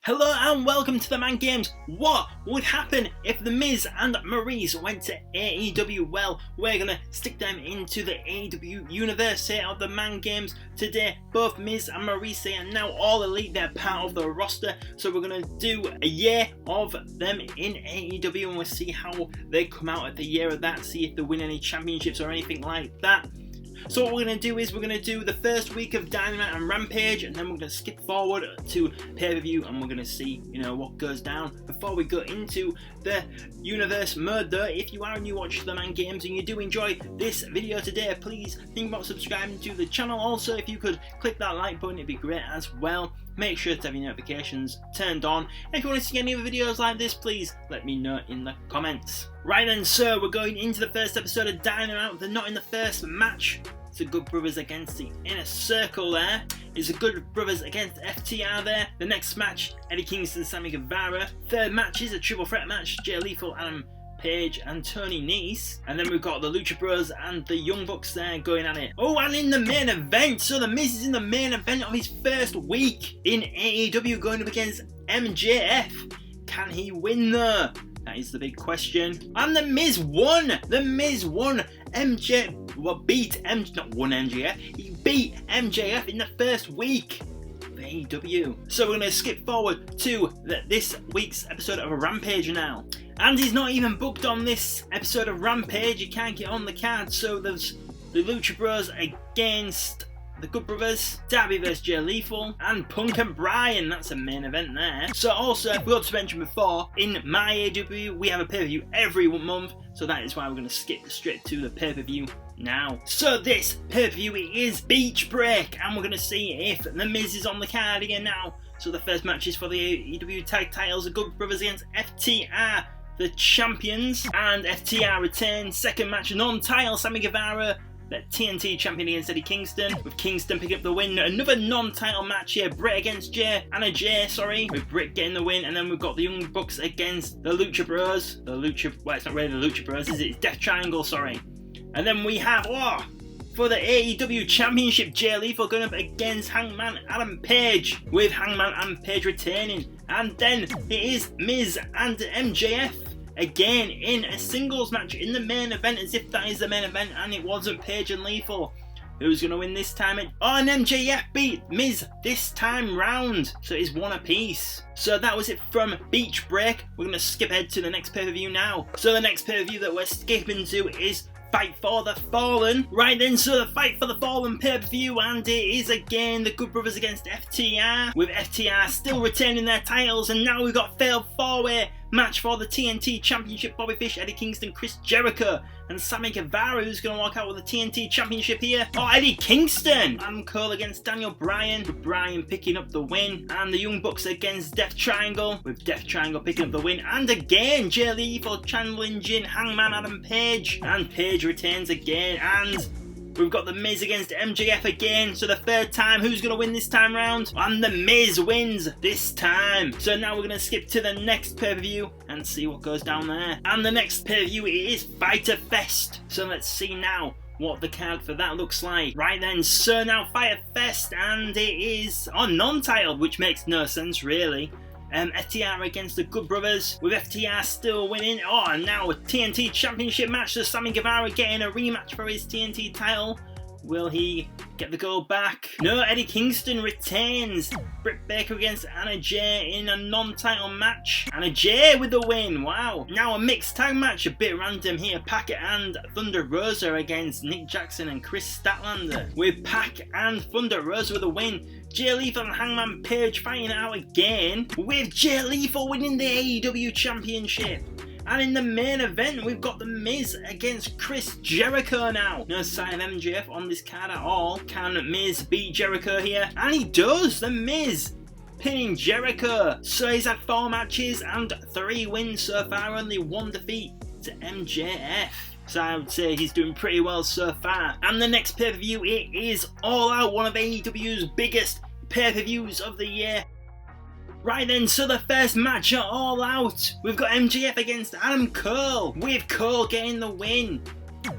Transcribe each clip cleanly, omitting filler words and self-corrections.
Hello and welcome to TheMan Games. What would happen if The Miz and Maryse went to AEW? Well, we're going to stick them into the AEW universe here of TheMan Games today. Both Miz and Maryse are now all elite, they're part of the roster, so we're going to do a year of them in AEW and we'll see how they come out at the year of that, see if they win any championships or anything like that. So what we're going to do is we're going to do the first week of Dynamite and Rampage, and then we're going to skip forward to pay-per-view and we're going to see, what goes down. Before we go into the universe mode though, if you are a new watcher to TheMan Games and you do enjoy this video today, please think about subscribing to the channel. Also, if you could click that like button, it'd be great as well. Make sure to have your notifications turned on. And if you want to see any other videos like this, please let me know in the comments. Right then, so we're going into the first episode of Dynamite. They're not in the first match. It's the Good Brothers against the Inner Circle there. It's the Good Brothers against FTR there. The next match, Eddie Kingston, Sammy Guevara. Third match is a triple threat match. Jay Lethal, Adam Page and Tony Nese. And then we've got the Lucha Bros and the Young Bucks there going at it. Oh, and in the main event, so the Miz is in the main event of his first week in AEW going up against MJF. Can he win though? That is the big question. And the Miz won! The Miz won! MJF. He beat MJF in the first week of AEW. So we're going to skip forward to this week's episode of Rampage now. And he's not even booked on this episode of Rampage. He can't get on the card. So there's the Lucha Bros against the Good Brothers, Darby vs Jay Lethal, and Punk and Bryan. That's a main event there. So also, I forgot to mention before, in my AEW, we have a pay-per-view every month. So that is why we're going to skip straight to the pay-per-view now. So this pay-per-view is Beach Break, and we're going to see if The Miz is on the card again now. So the first match is for the AEW tag titles, the Good Brothers against FTR, the champions, and FTR retains. Second match, non-title, Sammy Guevara, the TNT champion against Eddie Kingston, with Kingston picking up the win. Another non-title match here, Britt against Anna Jay, with Britt getting the win. And then we've got the Young Bucks against the Lucha Bros. Well, it's not really the Lucha Bros, is it? It's Death Triangle, And then we have, for the AEW Championship, Jay Lethal going up against Hangman Adam Page, with Hangman Adam Page retaining. And then it is Miz and MJF again in a singles match in the main event, as if that is the main event and it wasn't Page and Lethal. Who's going to win this time? And MJF beat Miz this time round, so it's one apiece. So that was it from Beach Break. We're going to skip ahead to the next pay-per-view now. So the next pay-per-view that we're skipping to is Fight for the Fallen. Right then, so the Fight for the Fallen pay-per-view, and it is again the Good Brothers against FTR, with FTR still retaining their titles. And now we've got failed four-way match for the TNT Championship, Bobby Fish, Eddie Kingston, Chris Jericho, and Sammy Guevara, who's going to walk out with the TNT Championship here. Eddie Kingston! Adam Cole against Daniel Bryan, with Bryan picking up the win. And the Young Bucks against Death Triangle, with Death Triangle picking up the win. And again, Jay Lethal challenging Hangman Adam Page, and Page retains again. And we've got The Miz against MJF again. So the third time, who's going to win this time round? And The Miz wins this time. So now we're going to skip to the next pay-per-view and see what goes down there. And the next pay-per-view is Firefest. So let's see now what the card for that looks like. Right then, so now Firefest, and it is on non-title, which makes no sense really. FTR against the Good Brothers, with FTR still winning. And now a TNT Championship match, so Sammy Guevara getting a rematch for his TNT title. Will he get the gold back? No, Eddie Kingston retains. Britt Baker against Anna Jay in a non-title match. Anna Jay with the win, wow. Now a mixed tag match, a bit random here. Pac and Thunder Rosa against Nick Jackson and Chris Statlander, with Pac and Thunder Rosa with a win. Jay Lethal and Hangman Page fighting out again, with Jay Lethal winning the AEW Championship. And in the main event, we've got The Miz against Chris Jericho now. No sign of MJF on this card at all. Can Miz beat Jericho here? And he does! The Miz pinning Jericho. So he's had 4 matches and 3 wins so far, only 1 defeat to MJF. So I would say he's doing pretty well so far. And the next pay-per-view, it is All Out, one of AEW's biggest pay-per-views of the year. Right then, so the first match at All Out, we've got MJF against Adam Cole, with Cole getting the win.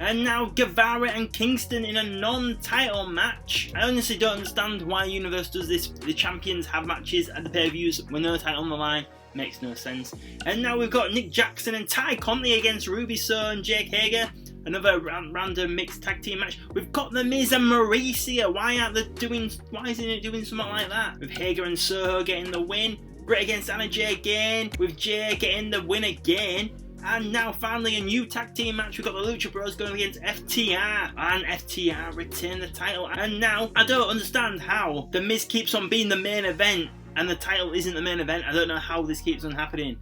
And now Guevara and Kingston in a non-title match. I honestly don't understand why Universe does this. The champions have matches at the pay-per-views with no title on the line. Makes no sense. And now we've got Nick Jackson and Ty Conti against Ruby Soho and Jake Hager. Another random mixed tag team match. We've got the Miz and Maryse here. Why isn't it doing something like that? With Hager and Soho getting the win. Britt against Anna Jay again. With Jay getting the win again. And now finally a new tag team match. We've got the Lucha Bros going against FTR. And FTR retain the title. And now I don't understand how the Miz keeps on being the main event and the title isn't the main event. I don't know how this keeps on happening.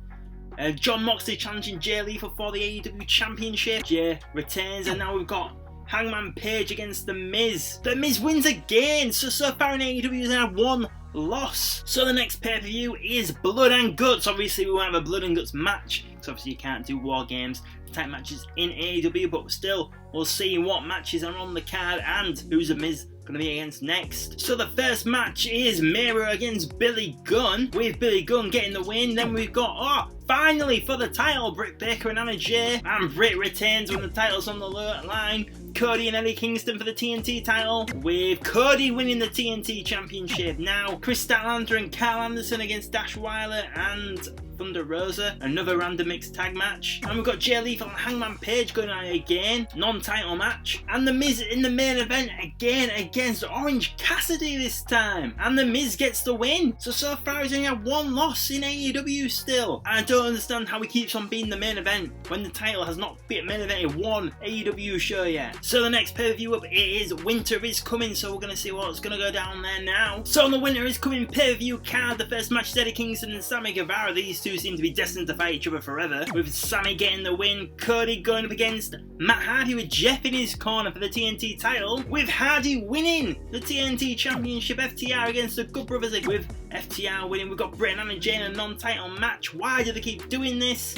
John Moxley challenging Jay Lethal for the AEW Championship. Jay retains, and now we've got Hangman Page against The Miz. The Miz wins again. So far in AEW he's had one loss. So the next pay-per-view is Blood and Guts. Obviously we won't have a Blood and Guts match, because obviously you can't do War Games type matches in AEW, but still we'll see what matches are on the card and who's The Miz going to be against next. So the first match is Miro against Billy Gunn, with Billy Gunn getting the win. Then we've got, finally for the title, Britt Baker and Anna Jay, and Britt retains when the title's on the line. Cody and Eddie Kingston for the TNT title, with Cody winning the TNT Championship. Now Chris Statlander and Carl Anderson against Dash Wilder and Thunder Rosa, another random mixed tag match. And we've got Jay Lethal and Hangman Page going on again, non-title match. And The Miz in the main event again against Orange Cassidy this time. And The Miz gets the win. So far he's only had one loss in AEW still. And I don't understand how he keeps on being the main event when the title has not been main event in one AEW show yet. So the next pay-per-view up is Winter is Coming, so we're going to see what's going to go down there now. So on the Winter is Coming pay-per-view card, the first match is Eddie Kingston and Sammy Guevara. These two seem to be destined to fight each other forever, with Sammy getting the win. Cody going up against Matt Hardy with Jeff in his corner for the TNT title, with Hardy winning the TNT Championship. FTR against the Good Brothers, with FTR winning. We've got Britt and Anna Jay in a non-title match. Why do they keep doing this?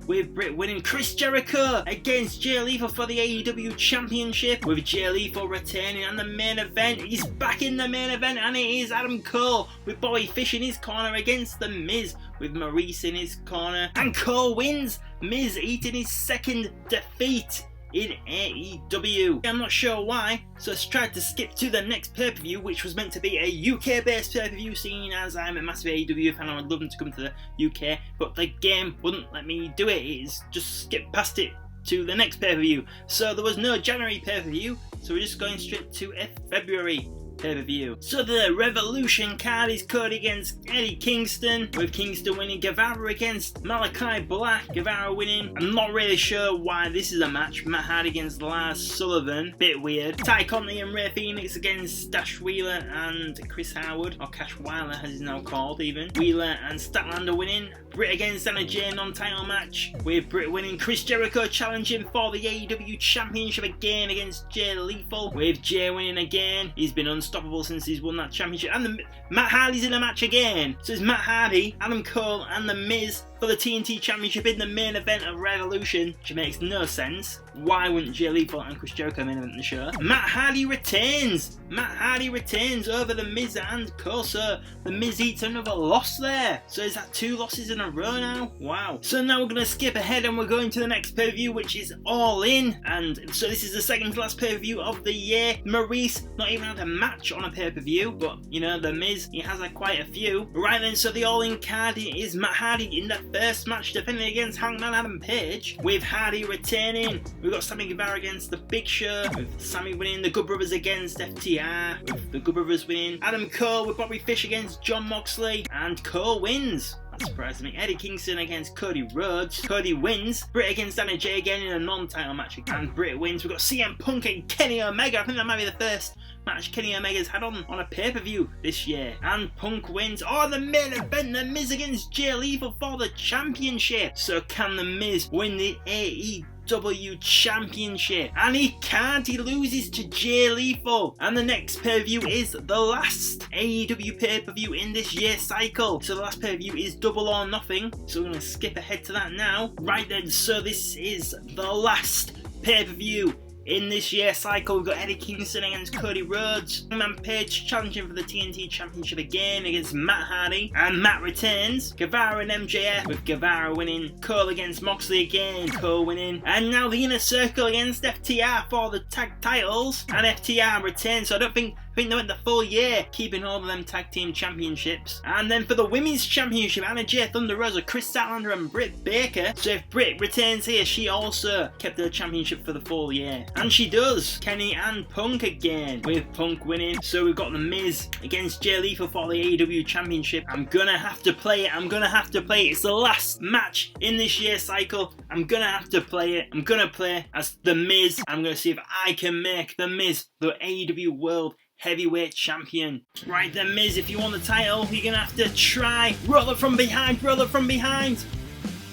With Britt winning. Chris Jericho against Jay Lethal for the AEW Championship, with Jay Lethal retaining. And the main event, he's back in the main event, and it is Adam Cole with Bobby Fish in his corner against The Miz, with Maryse in his corner. And Cole wins, Miz eating his second defeat in AEW. I'm not sure why, so let's try to skip to the next pay-per-view, which was meant to be a UK based pay-per-view, seeing as I'm a massive AEW fan and I'd love them to come to the UK, but the game wouldn't let me do it. It's just skip past it to the next pay-per-view. So there was no January pay-per-view, so we're just going straight to a February pay-per-view. So the Revolution card is Cody against Eddie Kingston, with Kingston winning. Guevara against Malachi Black, Guevara winning. I'm not really sure why this is a match. Matt Hardy against Lars Sullivan, bit weird. Ty Conti and Ray Phoenix against Dash Wheeler and Chris Howard, or Cash Wheeler as he's now called even. Wheeler and Statlander winning. Britt against Anna Jay non-title match, with Britt winning. Chris Jericho challenging for the AEW Championship again against Jay Lethal, with Jay winning again. He's been unstoppable since he's won that championship. And Matt Hardy's in a match again. So it's Matt Hardy, Adam Cole and The Miz for the TNT Championship in the main event of Revolution, which makes no sense. Why wouldn't Jay Lethal and Chris Jericho main event the show? Matt Hardy retains. Matt Hardy retains over The Miz and Cole. So The Miz eats another loss there. So is that 2 losses in a row now? Wow. So now we're going to skip ahead and we're going to the next pay-per-view, which is All In. And so this is the second to last pay-per-view of the year. Maryse not even had a match on a pay-per-view, but you know, The Miz, he has had quite a few. Right then, so the All In card is Matt Hardy in the first match defending against Hangman Adam Page, with Hardy retaining. We've got Sammy Guevara against The Big Show, with Sammy winning. The Good Brothers against FTR, with the Good Brothers winning. Adam Cole with Bobby Fish against John Moxley, and Cole wins. That surprised me. Eddie Kingston against Cody Rhodes. Cody wins. Britt against Anna Jay again in a non-title match, and Britt wins. We've got CM Punk and Kenny Omega. I think that might be the first match Kenny Omega's had on a pay-per-view this year. And Punk wins. Oh, the main event, The Miz against Jay Lethal for the championship. So can The Miz win the AEW Championship? And he can't. He loses to Jay Lethal. And the next pay-per-view is the last AEW pay-per-view in this year's cycle. So the last pay-per-view is Double or Nothing. So we're going to skip ahead to that now. Right then, so this is the last pay-per-view In this year's cycle, we've got Eddie Kingston against Cody Rhodes, Hangman Page challenging for the TNT Championship again against Matt Hardy, and Matt retains. Guevara and MJF, with Guevara winning. Cole against Moxley again, Cole winning. And now the Inner Circle against FTR for the tag titles, and FTR retains, so I think they went the full year keeping all of them tag team championships. And then for the women's championship, Anna Jay, Thunder Rosa, Chris Statlander and Britt Baker. So if Britt retains here, she also kept the championship for the full year. And she does. Kenny and Punk again, with Punk winning. So we've got the Miz against Jay Lethal for the AEW championship. I'm gonna have to play it. It's the last match in this year's cycle. I'm gonna have to play it. I'm gonna play as the Miz. I'm gonna see if I can make the Miz the AEW World Heavyweight Champion. Right then, Miz, if you want the title, you're gonna have to try. Roll up from behind, roll up from behind.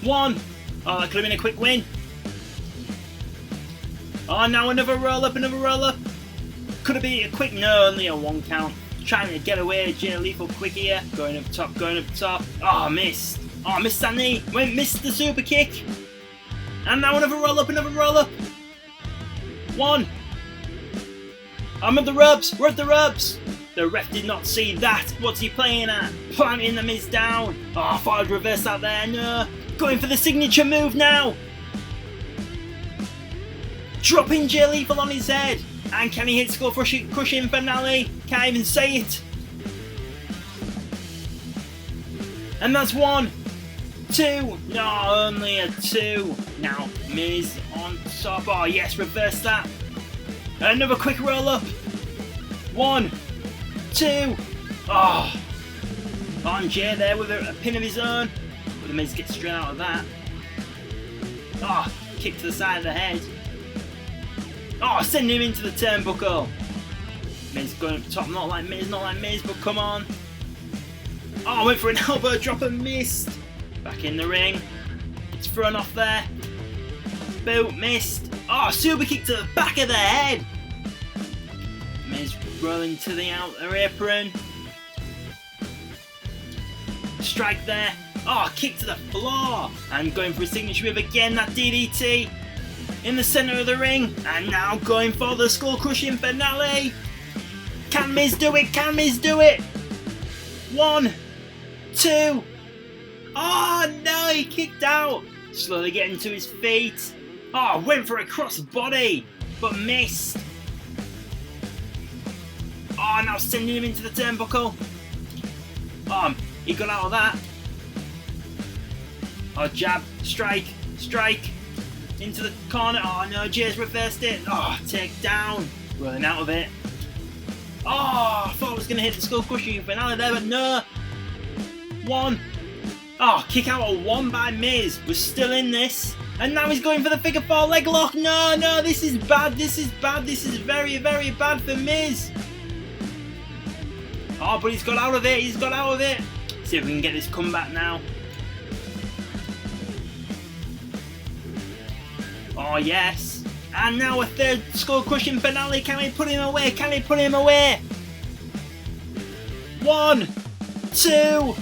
One. Oh, that could have been a quick win. Oh, now another roll up, another roll up. Could have been a quick, no, only a 1 count. Trying to get away, Jay Lethal quick here. Going up top, going up top. Oh, missed. Oh, missed that knee. Missed the super kick. And now another roll up, another roll up. One. I'm at the ropes, we're at the ropes. The ref did not see that. What's he playing at? Planting the Miz down. Oh, I thought I'd reverse that there, no. Going for the signature move now. Dropping Jay Lethal on his head. And can he hit skull crushing finale? Can't even say it. And that's 1, 2. No, only a 2. Now, Miz on top. Oh yes, reverse that. Another quick roll up. 1, 2. Oh. On Jay there with a pin of his own. But the Miz gets straight out of that. Oh, kick to the side of the head. Oh, sending him into the turnbuckle. Miz going up top, not like Miz, but come on. Oh, went for an elbow drop and missed. Back in the ring. It's thrown off there. Boot, missed. Oh, super kick to the back of the head. Miz rolling to the outer apron. Strike there. Oh, kick to the floor. And going for a signature move again, that DDT. In the centre of the ring. And now going for the skull crushing finale. Can Miz do it? Can Miz do it? 1, 2. Oh no, he kicked out. Slowly getting to his feet. Oh, went for a cross body, but missed. Oh, now sending him into the turnbuckle. He got out of that. Oh, jab, strike, into the corner. Oh no, Jay's reversed it. Oh, take down. Running out of it. Oh, I thought I was going to hit the skull crushing finale there, but no. 1. Oh, kick out of 1 by Miz. We're still in this. And now he's going for the figure 4 leg lock. No, this is bad. This is very, very bad for Miz. Oh, but he's got out of it. See if we can get this comeback now. Oh, yes. And now a third skull crushing finale. Can we put him away? 1, 2,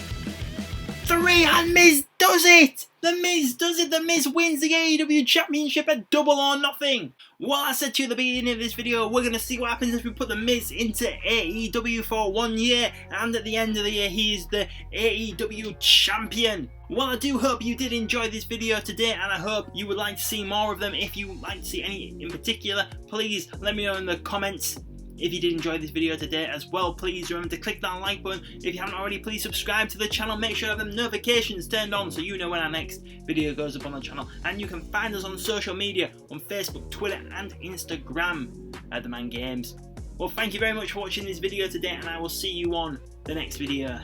3, and Miz does it! The Miz wins the AEW Championship at Double or Nothing. Well, I said to you at the beginning of this video, we're going to see what happens if we put the Miz into AEW for 1 year, and at the end of the year, he is the AEW Champion. Well, I do hope you did enjoy this video today, and I hope you would like to see more of them. If you would like to see any in particular, please let me know in the comments. If you did enjoy this video today as well, please remember to click that like button. If you haven't already, please subscribe to the channel. Make sure you have the notifications turned on so you know when our next video goes up on the channel. And you can find us on social media on Facebook, Twitter and Instagram at TheMan Games. Well, thank you very much for watching this video today, and I will see you on the next video.